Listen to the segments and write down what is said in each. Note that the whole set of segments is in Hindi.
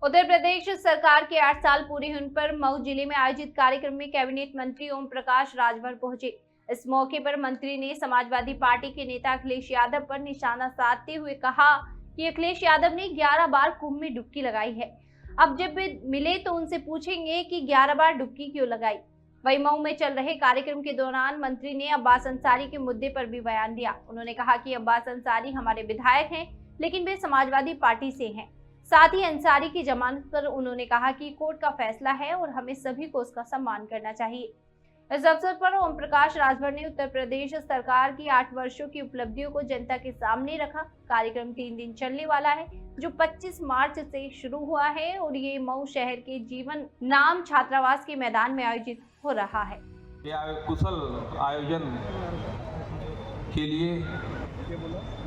उत्तर प्रदेश सरकार के 8 साल पूरे होने पर मऊ जिले में आयोजित कार्यक्रम में कैबिनेट मंत्री ओम प्रकाश राजभर पहुंचे। इस मौके पर मंत्री ने समाजवादी पार्टी के नेता अखिलेश यादव पर निशाना साधते हुए कहा कि अखिलेश यादव ने 11 बार कुंभ में डुबकी लगाई है। अब जब वे मिले तो उनसे पूछेंगे कि 11 बार डुबकी क्यों लगाई। वहीं मऊ में चल रहे कार्यक्रम के दौरान मंत्री ने अब्बास अंसारी के मुद्दे पर भी बयान दिया। उन्होंने कहा कि अब्बास अंसारी हमारे विधायक हैं, लेकिन वे समाजवादी पार्टी से हैं। साथ ही अंसारी की जमानत पर उन्होंने कहा कि कोर्ट का फैसला है और हमें सभी को उसका सम्मान करना चाहिए। इस अवसर पर ओम प्रकाश राजभर ने उत्तर प्रदेश सरकार की 8 वर्षों की उपलब्धियों को जनता के सामने रखा। कार्यक्रम 3 दिन चलने वाला है, जो 25 मार्च से शुरू हुआ है और ये मऊ शहर के जीवन नाम छात्रावास के मैदान में आयोजित हो रहा है। कुशल आयोजन के लिए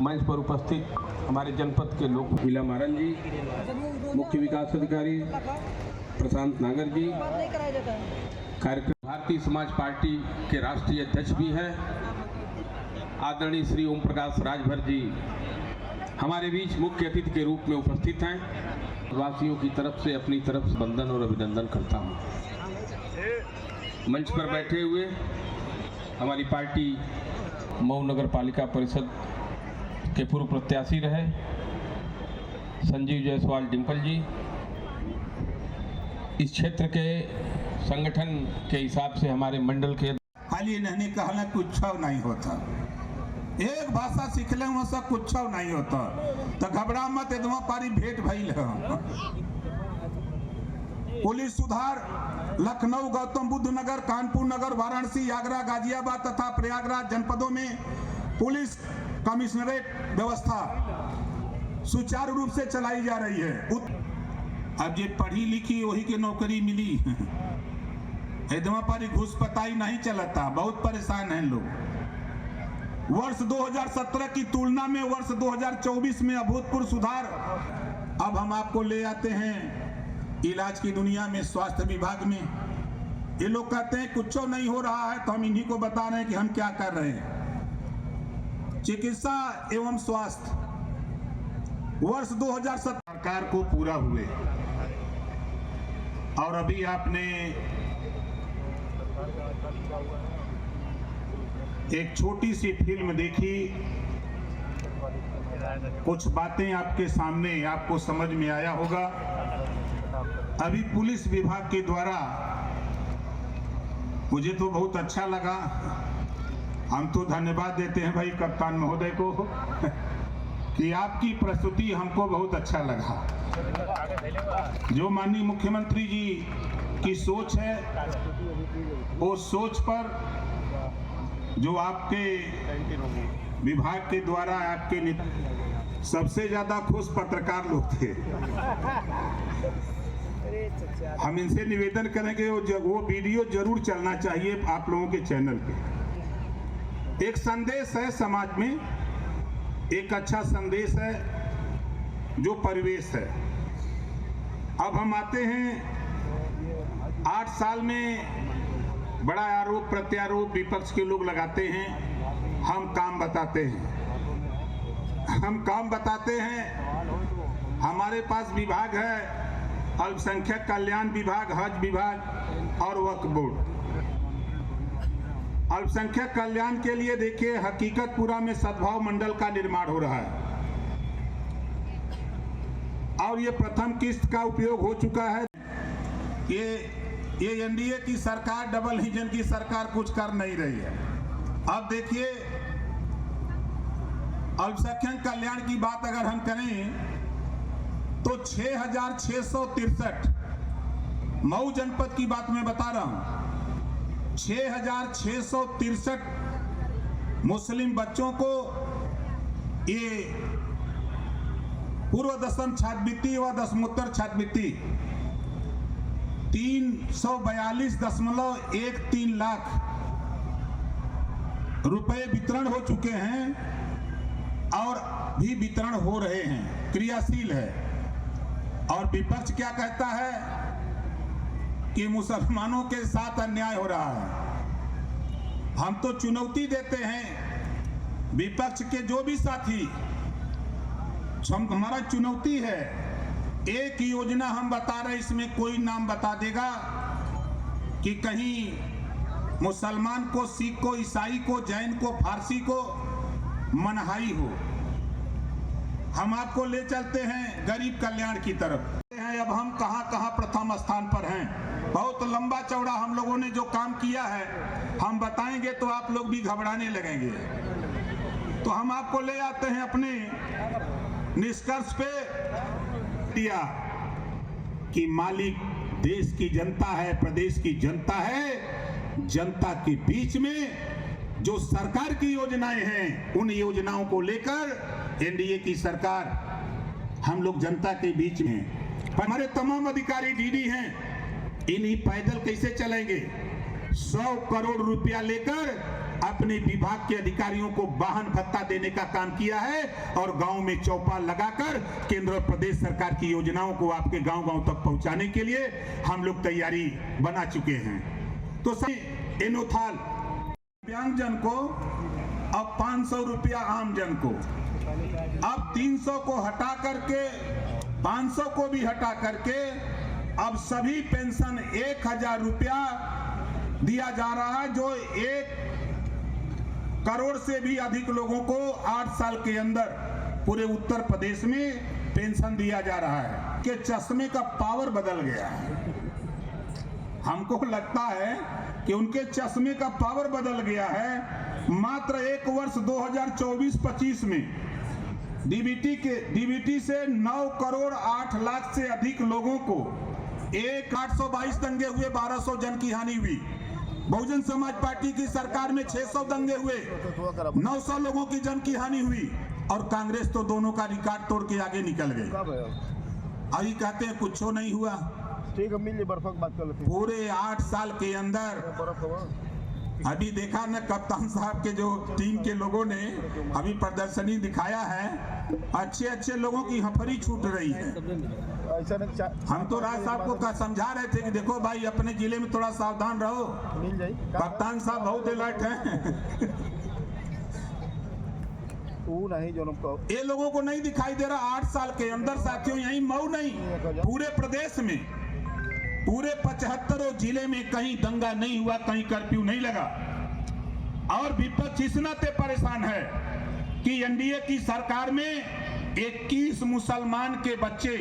मंच पर उपस्थित हमारे जनपद के लोग मीला मारन जी, मुख्य विकास अधिकारी प्रशांत नागर जी, कार्यक्रम भारतीय समाज पार्टी के राष्ट्रीय अध्यक्ष भी हैं आदरणीय श्री ओम प्रकाश राजभर जी हमारे बीच मुख्य अतिथि के रूप में उपस्थित हैं। वासियों की तरफ से अपनी तरफ से वंदन और अभिनंदन करता हूं। मंच पर बैठे हुए हमारी पार्टी मऊ नगर पालिका परिषद के पूर्व प्रत्याशी रहे संजीव जायसवाल डिम्पल जी, इस क्षेत्र के संगठन के हिसाब से हमारे मंडल के खाली इन्होंने कहना कुछ नहीं होता, एक भाषा सीख ले वहाँ कुछ नहीं होता, तो घबरा मत, एकदम पारी भेंट भइल है। पुलिस सुधार लखनऊ, गौतम बुद्ध नगर, कानपुर नगर, वाराणसी, आगरा, गाजियाबाद तथा प्रयागराज जनपदों में पुलिस कमिश्नरेट व्यवस्था सुचारू रूप से चलाई जा रही है। अब ये पढ़ी लिखी वही के नौकरी मिली, एकदम पर घुस पताई नहीं चलता, बहुत परेशान हैं लोग। वर्ष 2017 की तुलना में वर्ष 2024 में अभूतपूर्व सुधार। अब हम आपको ले आते हैं इलाज की दुनिया में, स्वास्थ्य विभाग में। ये लोग कहते हैं कुछ नहीं हो रहा है, तो हम इन्हीं को बता रहे हैं कि हम क्या कर रहे हैं। चिकित्सा एवं स्वास्थ्य वर्ष 2017 सरकार को पूरा हुए, और अभी आपने एक छोटी सी फिल्म देखी, कुछ बातें आपके सामने आपको समझ में आया होगा। अभी पुलिस विभाग के द्वारा मुझे तो बहुत अच्छा लगा। हम तो धन्यवाद देते हैं भाई कप्तान महोदय को कि आपकी प्रस्तुति हमको बहुत अच्छा लगा। जो माननीय मुख्यमंत्री जी की सोच है, वो सोच पर जो आपके विभाग के द्वारा आपके सबसे ज्यादा खुश पत्रकार लोग थे। हम इनसे निवेदन करेंगे वो वीडियो जरूर चलना चाहिए आप लोगों के चैनल पे। एक संदेश है समाज में, एक अच्छा संदेश है, जो परिवेश है। अब हम आते हैं 8 साल में बड़ा आरोप प्रत्यारोप विपक्ष के लोग लगाते हैं, हम काम बताते हैं। हमारे पास विभाग है अल्पसंख्यक कल्याण विभाग, हज विभाग और वक्फ बोर्ड। अल्पसंख्यक कल्याण के लिए देखिए हकीकतपुरा में सद्भाव मंडल का निर्माण हो रहा है, और ये प्रथम किस्त का उपयोग हो चुका है। ये एनडीए की सरकार, डबल इंजन की सरकार कुछ कर नहीं रही है। अब देखिए अल्पसंख्यक कल्याण की बात अगर हम करें तो 6,663 मऊ जनपद की बात मैं बता रहा हूं, 6,663 मुस्लिम बच्चों को ये पूर्व दसम छात्रवृत्ति व दसमोत्तर छात्रवृत्ति 342.13 लाख रुपए वितरण हो चुके हैं और भी वितरण हो रहे हैं, क्रियाशील है। और विपक्ष क्या कहता है कि मुसलमानों के साथ अन्याय हो रहा है। हम तो चुनौती देते हैं विपक्ष के जो भी साथी, हमारा चुनौती है एक योजना हम बता रहे, इसमें कोई नाम बता देगा कि कहीं मुसलमान को, सिख को, ईसाई को, जैन को, फारसी को मनहाई हो। हम आपको ले चलते हैं गरीब कल्याण की तरफ। अब हम कहां प्रथम स्थान पर हैं। बहुत लंबा चौड़ा हम लोगों ने जो काम किया है हम बताएंगे तो आप लोग भी घबराने लगेंगे। तो हम आपको ले आते हैं अपने निष्कर्ष पे दिया कि मालिक देश की जनता है, प्रदेश की जनता है। जनता के बीच में जो सरकार की योजनाएं हैं उन योजनाओं को लेकर एनडीए की सरकार हम लोग जनता के बीच में। हमारे तमाम अधिकारी डीडी हैं, इन्हीं पैदल कैसे चलेंगे। 100 करोड़ रुपया लेकर अपने विभाग के अधिकारियों को वाहन भत्ता देने का काम किया है और गांव में चौपाल लगाकर केंद्र और प्रदेश सरकार की योजनाओं को आपके गांव-गांव तक पहुंचाने के लिए हम लोग तैयारी बना चुके हैं। तो एनोथाल दिव्यांग जन को अब 500 रुपया, आम जन को अब 300 को हटा करके 500 को भी हटा करके अब सभी पेंशन 1000 रुपया दिया जा रहा है, जो 1 करोड़ से भी अधिक लोगों को 8 साल के अंदर पूरे उत्तर प्रदेश में पेंशन दिया जा रहा है। कि चश्मे का पावर बदल गया है। हमको लगता है कि उनके चश्मे का पावर बदल गया है। मात्र एक वर्ष 2024-25 में डीबीटी से 9 करोड़ 8 लाख से अधिक लोगों को 822 दंगे हुए, 1200 जन की हानि हुई। बहुजन समाज पार्टी की सरकार में 600 दंगे हुए, 900 लोगों की जन की हानि हुई और कांग्रेस तो दोनों का रिकॉर्ड तोड़ के आगे निकल गई। अभी कहते हैं कुछ नहीं हुआ। पूरे 8 साल के अंदर अभी देखा न कप्तान साहब के जो टीम के लोगों ने अभी प्रदर्शनी दिखाया है, अच्छे लोगों की हफरी छूट रही है। हम तो राज साहब को समझा रहे थे कि देखो भाई अपने जिले में थोड़ा सावधान रहो। कप्तान साहब बहुत अलर्ट हैं। ये लोगों को नहीं दिखाई दे रहा। 8 साल के अंदर साथियों, यही मऊ नहीं पूरे प्रदेश में, पूरे 75 जिले में कहीं दंगा नहीं हुआ, कहीं कर्फ्यू नहीं लगा। और विपक्ष इस नाते परेशान है कि एनडीए की सरकार में 21 मुसलमान के बच्चे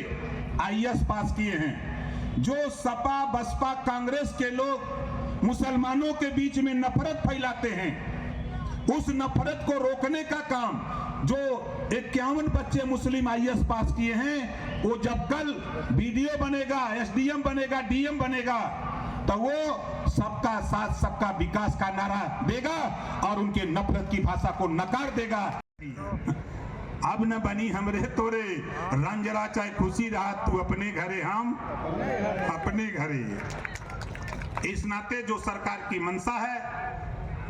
आईएएस पास किए हैं। जो सपा बसपा कांग्रेस के लोग मुसलमानों के बीच में नफरत फैलाते हैं, उस नफरत को रोकने का काम जो 51 बच्चे मुस्लिम आईएएस पास किए हैं, वो जब कल बीडीओ बनेगा, एसडीएम बनेगा, डीएम बनेगा तो वो सबका साथ सबका विकास का नारा देगा और उनके नफरत की भाषा को नकार देगा। अब न बनी हमरे तोरे रंजरा, चाहे खुशी रहा तू अपने घरे हम अपने घरे। इस नाते जो सरकार की मंशा है,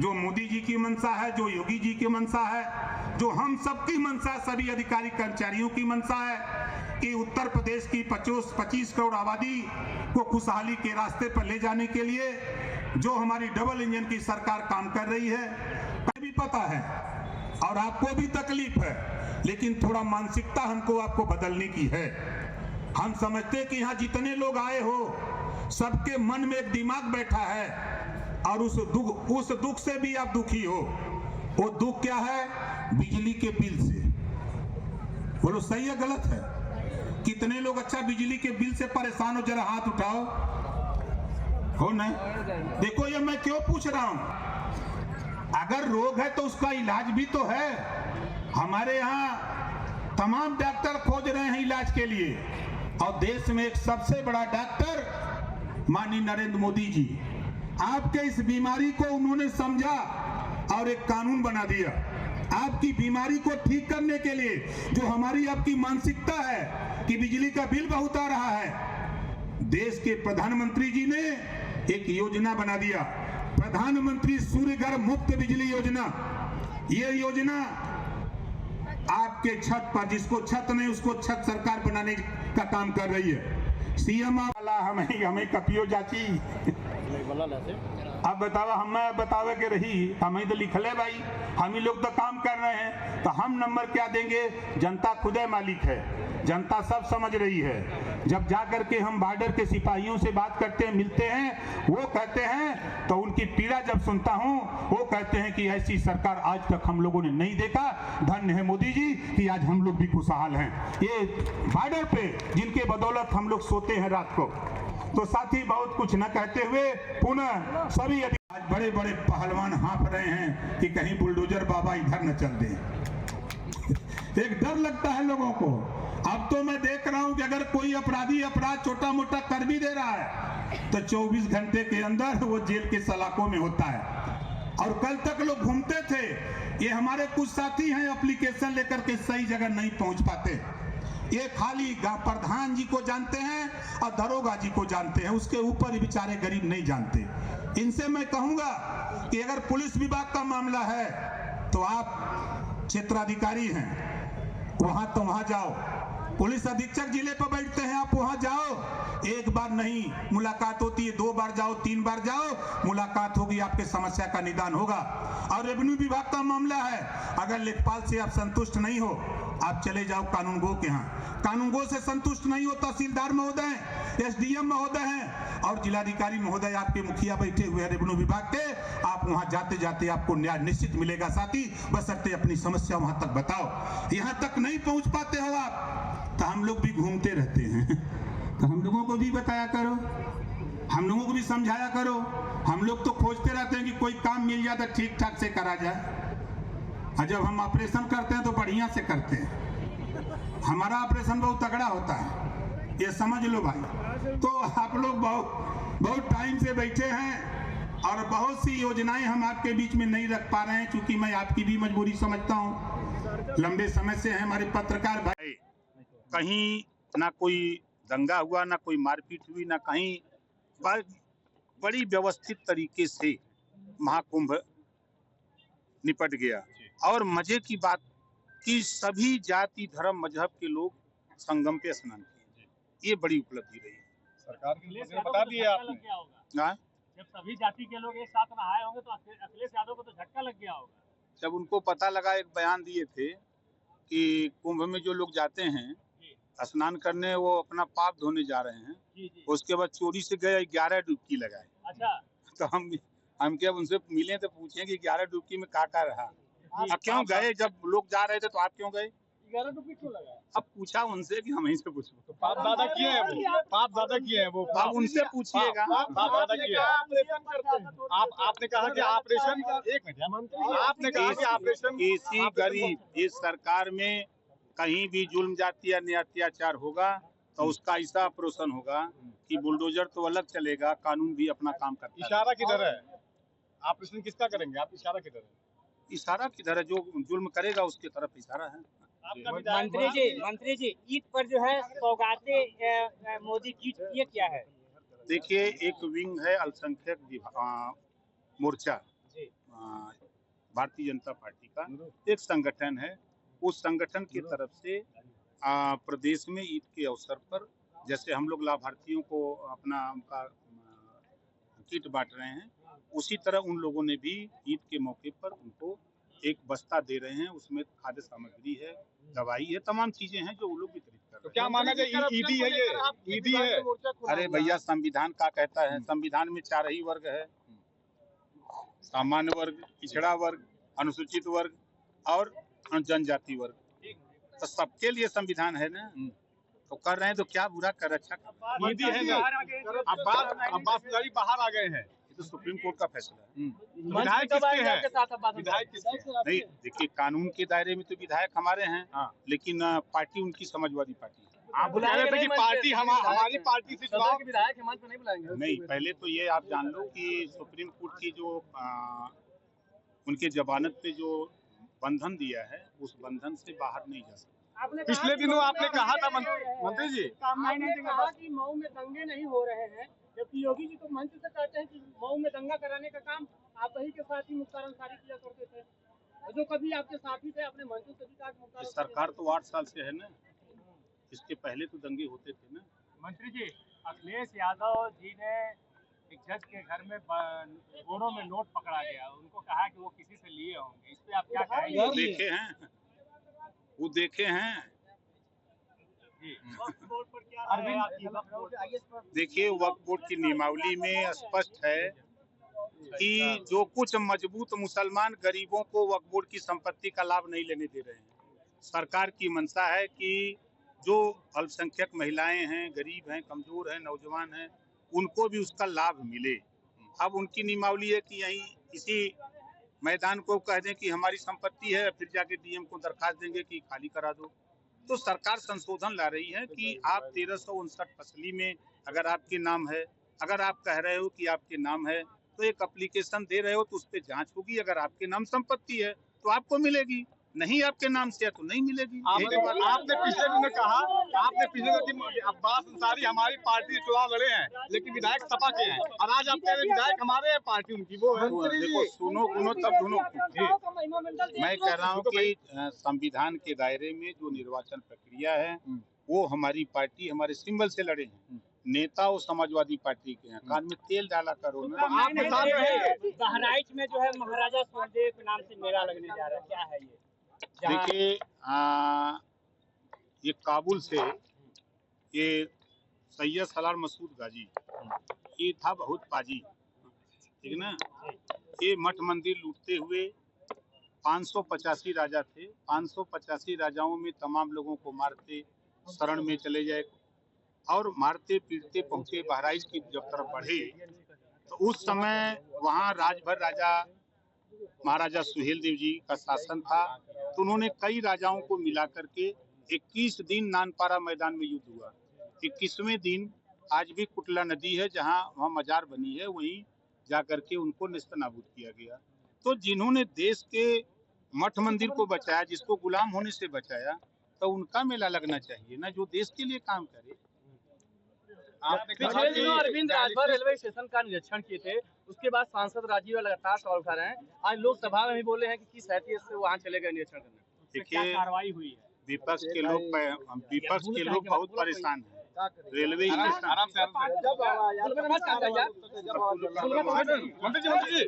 जो मोदी जी की मंशा है, जो योगी जी की मंशा है, जो हम सबकी मंशा, सभी अधिकारी कर्मचारियों की मंशा है कि उत्तर प्रदेश की 25 करोड़ आबादी को खुशहाली के रास्ते पर ले जाने के लिए जो हमारी डबल इंजन की सरकार काम कर रही है, हमें भी पता है और आपको भी तकलीफ है, लेकिन थोड़ा मानसिकता हमको आपको बदलने की है। हम समझते कि यहाँ जितने लोग आए हो सबके मन में एक दिमाग बैठा है और उस दुख से भी आप दुखी हो। वो दुख क्या है? बिजली के बिल से। बोलो सही है गलत है? कितने लोग अच्छा बिजली के बिल से परेशान हो? जरा हाथ उठाओ। हो ना? देखो ये मैं क्यों पूछ रहा हूं, अगर रोग है तो उसका इलाज भी तो है। हमारे यहाँ तमाम डॉक्टर खोज रहे हैं इलाज के लिए और देश में एक सबसे बड़ा डॉक्टर माननीय नरेंद्र मोदी जी, आपके इस बीमारी को उन्होंने समझा और एक कानून बना दिया आपकी बीमारी को ठीक करने के लिए। जो हमारी आपकी मानसिकता है कि बिजली का बिल बहुत आ रहा है, देश के प्रधानमंत्री जी ने एक योजना बना दिया, प्रधानमंत्री सूर्य घर मुफ्त बिजली योजना। ये योजना आपके छत पर, जिसको छत नहीं उसको छत सरकार बनाने का काम कर रही है। सीएम वाला हमें कपियो जाची अब बतावा हमें बतावे के रही, हम ही तो लिखले भाई, हम ही लोग तो काम कर रहे हैं, तो हम नंबर क्या देंगे? जनता खुदे मालिक है, जनता सब समझ रही है। जब जा करके हम बॉर्डर के सिपाहियों से बात करते हैं, मिलते हैं, वो कहते हैं, तो उनकी पीड़ा जब सुनता हूं, वो कहते हैं कि ऐसी सरकार आज तक हम लोगों ने नहीं देखा। धन्य है मोदी जी कि आज हम लोग भी खुशहाल हैं, ये बॉर्डर पे जिनके बदौलत हम लोग सोते हैं रात को। तो साथी बहुत कुछ न कहते हुए पुनः सभी आज बड़े बड़े पहलवान हाँफ रहे हैं कि कहीं बुलडोजर बाबा इधर न चल दे। एक डर लगता है लोगों को। अब तो मैं देख रहा हूं कि अगर कोई अपराधी अपराध छोटा मोटा कर भी दे रहा है तो 24 घंटे के अंदर वो जेल के सलाखों में होता है। और कल तक लोग घूमते थे, ये हमारे कुछ साथी हैं एप्लीकेशन लेकर के सही जगह नहीं पहुंच पाते। ये खाली प्रधान जी को जानते हैं और दरोगा जी को जानते हैं, उसके ऊपर ही बेचारे गरीब नहीं जानते। इनसे मैं कहूंगा कि अगर पुलिस विभाग का मामला है तो आप क्षेत्राधिकारी हैं, वहां तो वहां जाओ। पुलिस अधीक्षक जिले पर बैठते हैं, आप वहां जाओ। एक बार नहीं मुलाकात होती है, 2 बार जाओ, 3 बार जाओ, मुलाकात होगी, आपके समस्या का निदान होगा। और रेवेन्यू विभाग का मामला है, अगर लेखपाल से आप संतुष्ट नहीं हो, आप चले जाओ कानूनगो के यहाँ। कानूनगो से संतुष्ट नहीं हो, तहसीलदार महोदय, SDM महोदय हैं और जिलाधिकारी महोदय आपके मुखिया बैठे हुए हैं रेवेन्यू विभाग के, आप वहां जाते जाते आपको न्याय निश्चित मिलेगा साथी, बशर्ते अपनी समस्या वहां तक बताओ। यहां तक नहीं पहुंच पाते हो आप, तो हम लोग भी घूमते रहते हैं, तो हम लोगों को भी बताया करो, हम लोगों को भी समझाया करो। हम लोग तो खोजते रहते हैं कि कोई काम मिल जाए तो ठीक ठाक से करा जाए, और जब हम ऑपरेशन करते हैं तो बढ़िया से करते हैं। हमारा ऑपरेशन बहुत तगड़ा होता है, ये समझ लो भाई। तो आप लोग बहुत टाइम से बैठे हैं और बहुत सी योजनाएं हम आपके बीच में नहीं रख पा रहे हैं, क्योंकि मैं आपकी भी मजबूरी समझता हूं। लंबे समय से हैं हमारे पत्रकार भाई, कहीं ना कोई दंगा हुआ, ना कोई मारपीट हुई, ना कहीं बड़ी व्यवस्थित तरीके से महाकुंभ निपट गया। और मजे की बात कि सभी जाति धर्म मजहब के लोग संगम पे स्नान किए, ये बड़ी उपलब्धि रही। सरकार के लिए बता दिया आपने, हाँ? जब सभी जाति के लोग एक साथ नहाए होंगे तो अखिलेश यादव को तो झटका लग गया होगा। जब उनको पता लगा, एक बयान दिए थे कि कुंभ में जो लोग जाते हैं स्नान करने, वो अपना पाप धोने जा रहे हैं, उसके बाद चोरी से गए 11 डुबकी लगाए। अच्छा, तो हम क्या उनसे मिले तो पूछे कि 11 डुबकी में क्या रहा, क्यों गए? जब लोग जा रहे थे तो आप क्यों गए? 11 डुबकी क्यों लगाया? अब पूछा उनसे कि हम ही से पूछो, तो पाप ज्यादा किए हैं वो, पाप ज्यादा किए हैं वो, आप उनसे पूछिएगा। पाप ज्यादा किए हैं। आपने कहा कि ऑपरेशन, एक मिनट, आपने कहा कि ऑपरेशन, किसी गरीब इस सरकार में कहीं भी जुल्म जाति या अत्याचार होगा तो उसका ऐसा ऑपरेशन होगा कि बुलडोजर तो अलग चलेगा, कानून भी अपना काम करता है। इशारा किधर है? ऑपरेशन किसका करेंगे आप? इशारा किधर है? इशारा किधर है? जो जुल्म करेगा उसके तरफ इशारा है। मंत्री जी ईद पर जो है सौगातें मोदी की, ये क्या है? देखिए, एक विंग है अल्पसंख्यक मोर्चा, भारतीय जनता पार्टी का एक संगठन है। उस संगठन की तरफ से प्रदेश में ईद के अवसर पर, जैसे हम लोग लाभार्थियों को अपना उनका किट बांट रहे हैं, उसी तरह उन लोगों ने भी ईद के मौके पर उनको एक बस्ता दे रहे हैं। उसमें खाद्य सामग्री है, दवाई है, तमाम चीजें हैं जो वो लोग वितरित कर रहे हैं। तो क्या माना जाए ईदी है ये? ईदी है? अरे भैया, संविधान का कहता है, संविधान में 4 ही वर्ग है, सामान्य वर्ग, पिछड़ा वर्ग, अनुसूचित वर्ग और जनजाति वर्ग। तो सबके लिए संविधान है ना, तो कर रहे हैं तो क्या बुरा कर, अच्छा ईदी है ना। अब्बास पुजारी बाहर आ गए हैं, ये तो सुप्रीम कोर्ट का फैसला है। विधायक किसके हैं? विधायक किसके हैं? नहीं, देखिए, कानून के दायरे में तो विधायक हमारे हैं, लेकिन पार्टी उनकी समाजवादी पार्टी है। आप बुला रहे थे कि पार्टी हमारी पार्टी से चुनाव, विधायक हिमांशु नहीं बुलाएंगे? नहीं, पहले तो ये आप जान लो कि सुप्रीम कोर्ट की जो उनके जमानत पे जो बंधन दिया है, उस बंधन से बाहर नहीं जा सकते। पिछले दिनों आपने कहा था मंत्री जी, कहा कि मऊ में दंगे नहीं हो रहे हैं, जबकि योगी जी तो मंच से कहते हैं कि मऊ में दंगा कराने का काम आप ही के साथ ही मुख्तार अंसारी किया करते थे, जो कभी आपके साथी थे, अपने मंच से भी कहा। सरकार तो 8 साल से है ना, इसके पहले तो दंगे होते थे ना। मंत्री जी, अखिलेश यादव जी ने एक जज के घर में बोरों में नोट पकड़ा गया, उनको कहा कि वो किसी से लिए होंगे, इस पे आप क्या कहेंगे? वो देखे हैं। देखिए, वक्फ बोर्ड की नियमावली में स्पष्ट है कि जो कुछ मजबूत मुसलमान गरीबों को वक्फ बोर्ड की संपत्ति का लाभ नहीं लेने दे रहे हैं। सरकार की मंशा है कि जो अल्पसंख्यक महिलाएं हैं, गरीब हैं, कमजोर हैं, नौजवान हैं, उनको भी उसका लाभ मिले। अब उनकी नियमावली है कि यहीं इसी मैदान को कह दें कि हमारी संपत्ति है, फिर जाके डीएम को दरखास्त देंगे कि खाली करा दो। तो सरकार संशोधन ला रही है कि आप 1359 फसली में अगर आपके नाम है, अगर आप कह रहे हो कि आपके नाम है, तो एक एप्लीकेशन दे रहे हो तो उस पर जांच होगी। अगर आपके नाम संपत्ति है तो आपको मिलेगी, नहीं आपके नाम से है तो नहीं मिलेगी। आपने पिछले दिन में कहा, आपने पिछले दिन अब्बास अंसारी हमारी पार्टी से चुनाव लड़े हैं, लेकिन विधायक सपा के हैं, और आज आप कह रहे हैं विधायक हमारे हैं, पार्टी उनकी वो है। देखो, सुनो तब सुनो। मैं कह रहा हूँ कि संविधान के दायरे में जो निर्वाचन प्रक्रिया है वो हमारी पार्टी हमारे सिंबल से लड़े हैं। नेता और समाजवादी पार्टी के हैं, कान में तेल डाला करो ना। बहराइच में जो है महाराजा सुहेलदेव के नाम से मेला लगने जा रहा है, क्या है ये? देखिए, ये काबुल से ये सैयद सलार मसूद गाजी, ये था बहुत पाजी, ठीक ना। ये मठ मंदिर लूटते हुए 585 राजा थे। 585 राजाओं में तमाम लोगों को मारते, शरण में चले जाए और मारते पीटते पहुंचे बहराइच की जब तरफ बढ़े तो उस समय वहाँ राजभर राजा महाराजा सुहेलदेव जी का शासन था। तो उन्होंने कई राजाओं को मिला करके 21 दिन नानपारा मैदान में युद्ध हुआ। 21वें दिन आज भी कुटला नदी है जहाँ वहाँ मजार बनी है, वहीं जा करके उनको नेस्तनाबूद किया गया। तो जिन्होंने देश के मठ मंदिर को बचाया, जिसको गुलाम होने से बचाया, तो उनका मेला लगना चाहिए ना, जो देश के लिए काम करे। आपने पिछले दिनों अरविंद राजभर रेलवे स्टेशन का निरीक्षण किए थे, उसके बाद सांसद राजीव लगातार सवाल उठा रहे हैं। आज लोकसभा में भी बोले हैं कि किस हैसियत से वहाँ चले गए निरीक्षण करने। देखिए, कार्रवाई हुई है। विपक्ष के लोग बहुत परेशान हैं। रेलवे मंत्री जी